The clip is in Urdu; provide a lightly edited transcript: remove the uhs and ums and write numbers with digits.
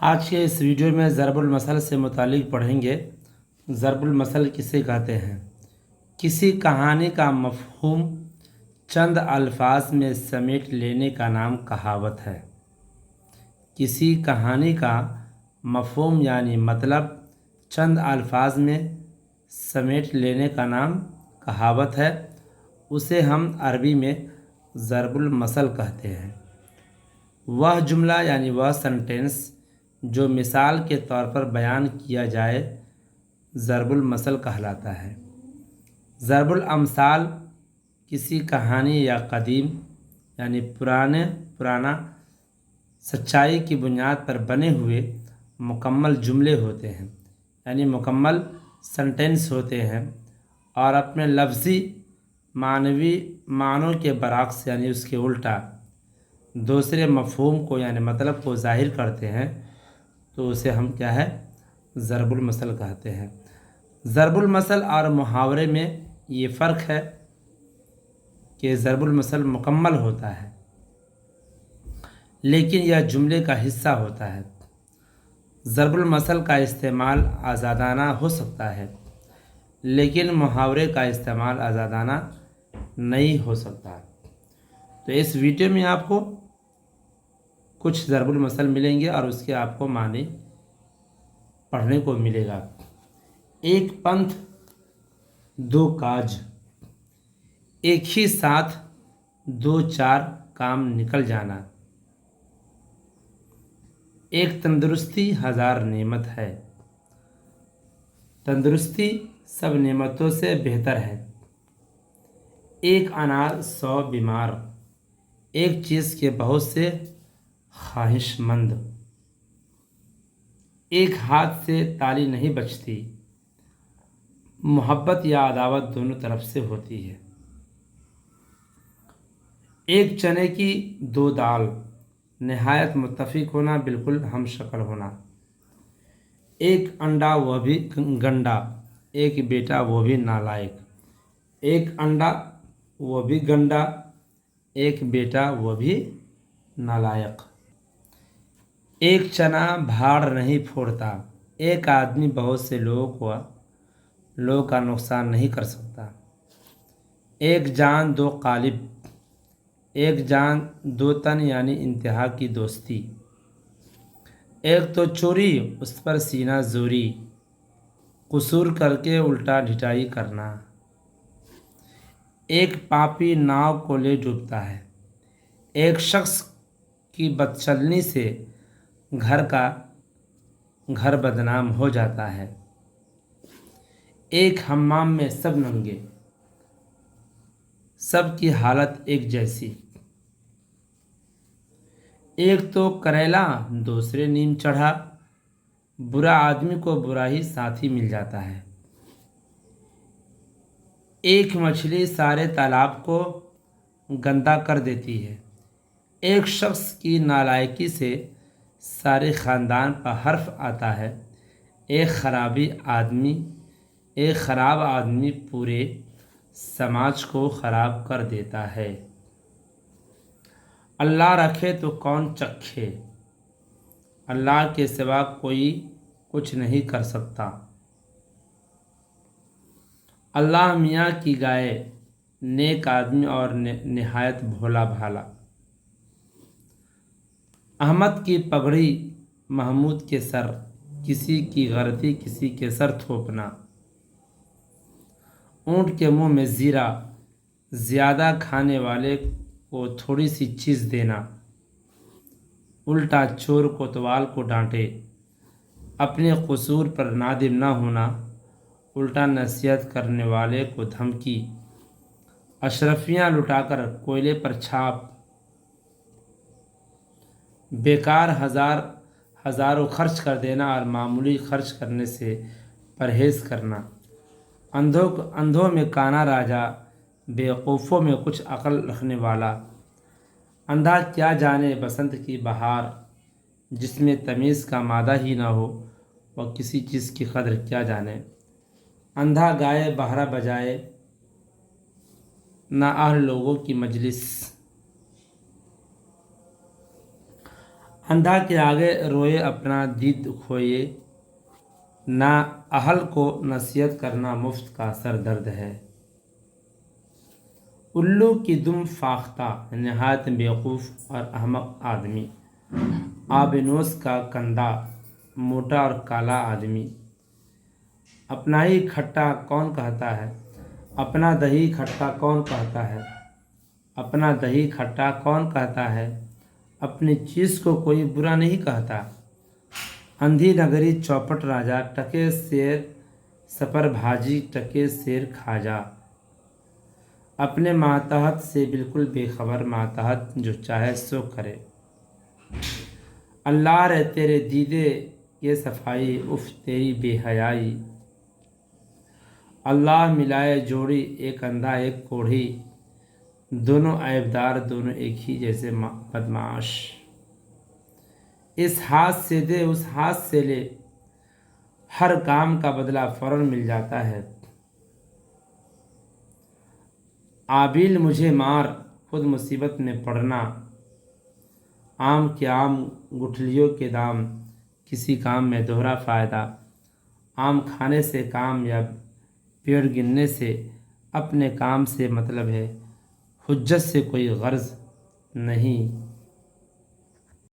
آج کے اس ویڈیو میں ضرب المثل سے متعلق پڑھیں گے۔ ضرب المثل کسے کہتے ہیں؟ کسی کہانی کا مفہوم چند الفاظ میں سمیٹ لینے کا نام کہاوت ہے۔ کسی کہانی کا مفہوم یعنی مطلب چند الفاظ میں سمیٹ لینے کا نام کہاوت ہے، اسے ہم عربی میں ضرب المثل کہتے ہیں۔ وہ جملہ یعنی وہ سنٹینس جو مثال کے طور پر بیان کیا جائے ضرب المثل کہلاتا ہے۔ ضرب الامثال کسی کہانی یا قدیم یعنی پرانا سچائی کی بنیاد پر بنے ہوئے مکمل جملے ہوتے ہیں، یعنی مکمل سنٹینس ہوتے ہیں، اور اپنے لفظی معنوی معنوں کے برعکس یعنی اس کے الٹا دوسرے مفہوم کو یعنی مطلب کو ظاہر کرتے ہیں، تو اسے ہم کیا ہے؟ ضرب المثل کہتے ہیں۔ ضرب المثل اور محاورے میں یہ فرق ہے کہ ضرب المثل مکمل ہوتا ہے لیکن یہ جملے کا حصہ ہوتا ہے۔ ضرب المثل کا استعمال آزادانہ ہو سکتا ہے لیکن محاورے کا استعمال آزادانہ نہیں ہو سکتا۔ تو اس ویڈیو میں آپ کو کچھ ضرب المثل ملیں گے اور اس کے آپ کو معنی پڑھنے کو ملے گا۔ ایک پنتھ دو کاج، ایک ہی ساتھ دو چار کام نکل جانا، ایک تندرستی ہزار نعمت ہے۔ تندرستی سب نعمتوں سے بہتر ہے۔ ایک انار 100 بیمار، ایک چیز کے بہت سے خواہش مند، ایک ہاتھ سے تالی نہیں بچتی، محبت یا عداوت دونوں طرف سے ہوتی ہے۔ ایک چنے کی دو دال، نہایت متفق ہونا، بالکل ہم شکل ہونا، ایک انڈا وہ بھی گنڈا، ایک بیٹا وہ بھی نالائق، ایک انڈا وہ بھی گنڈا، ایک بیٹا وہ بھی نالائق، ایک چنا بھاڑ نہیں پھوڑتا، ایک آدمی بہت سے لوگوں کا نقصان نہیں کر سکتا، ایک جان دو قالب، ایک جان دو تن یعنی انتہا کی دوستی، ایک تو چوری اس پر سینہ زوری، قصور کر کے الٹا ڈھٹائی کرنا، ایک پاپی ناؤ کو لے ڈوبتا ہے، ایک شخص کی بدچلنی سے گھر بدنام ہو جاتا ہے، ایک حمام میں سب ننگے، سب کی حالت ایک جیسی، ایک تو کریلا دوسرے نیم چڑھا، برا آدمی کو برا ہی ساتھی مل جاتا ہے، ایک مچھلی سارے تالاب کو گندا کر دیتی ہے، ایک شخص کی نالائکی سے سارے خاندان پر حرف آتا ہے، ایک خراب آدمی پورے سماج کو خراب کر دیتا ہے۔ اللہ رکھے تو کون چکھے، اللہ کے سوا کوئی کچھ نہیں کر سکتا، اللہ میاں کی گائے، نیک آدمی اور نہایت بھولا بھالا، احمد کی پگڑی محمود کے سر، کسی کی غلطی کسی کے سر تھوپنا، اونٹ کے منہ میں زیرہ، زیادہ کھانے والے کو تھوڑی سی چیز دینا، الٹا چور کوتوال کو ڈانٹے، اپنے قصور پر نادم نہ ہونا، الٹا نصیحت کرنے والے کو دھمکی، اشرفیاں لٹا کر کوئلے پر چھاپ، بیکار ہزاروں خرچ کر دینا اور معمولی خرچ کرنے سے پرہیز کرنا، اندھوں میں کانا راجا، بیوقوفوں میں کچھ عقل رکھنے والا، اندھا کیا جانے بسنت کی بہار، جس میں تمیز کا مادہ ہی نہ ہو وہ کسی چیز کی قدر کیا جانے، اندھا گائے بہرا بجائے نااہل لوگوں کی مجلس، اندھا کے آگے روئے اپنا دید کھوئے، نا اہل کو نصیحت کرنا مفت کا سر درد ہے۔ الو کی دم فاختہ، نہایت بیوقوف اور احمق آدمی۔ آبنوس کا کندھا، موٹا اور کالا آدمی۔ اپنا ہی کھٹا کون کہتا ہے، اپنا دہی کھٹا کون کہتا ہے، اپنا دہی کھٹا کون کہتا ہے، اپنی چیز کو کوئی برا نہیں کہتا۔ اندھی نگری چوپٹ راجا، ٹکے شیر سپر بھاجی، ٹکے شیر کھاجا۔ اپنے ماتحت سے بالکل بے خبر، ماتحت جو چاہے سو کرے۔ اللہ رے تیرے دیدے یہ صفائی، اف تیری بے حیائی۔ اللہ ملائے جوڑی، ایک اندھا ایک کوڑھی، دونوں عیبدار دونوں ایک ہی جیسے بدمعاش۔ اس ہاتھ سے دے اس ہاتھ سے لے، ہر کام کا بدلہ فوراً مل جاتا ہے۔ آبیل مجھے مار، خود مصیبت میں پڑنا۔ آم کے آم گٹھلیوں کے دام، کسی کام میں دوہرا فائدہ۔ آم کھانے سے کام یا پیڑ گننے سے، اپنے کام سے مطلب ہے، حجت سے کوئی غرض نہیں۔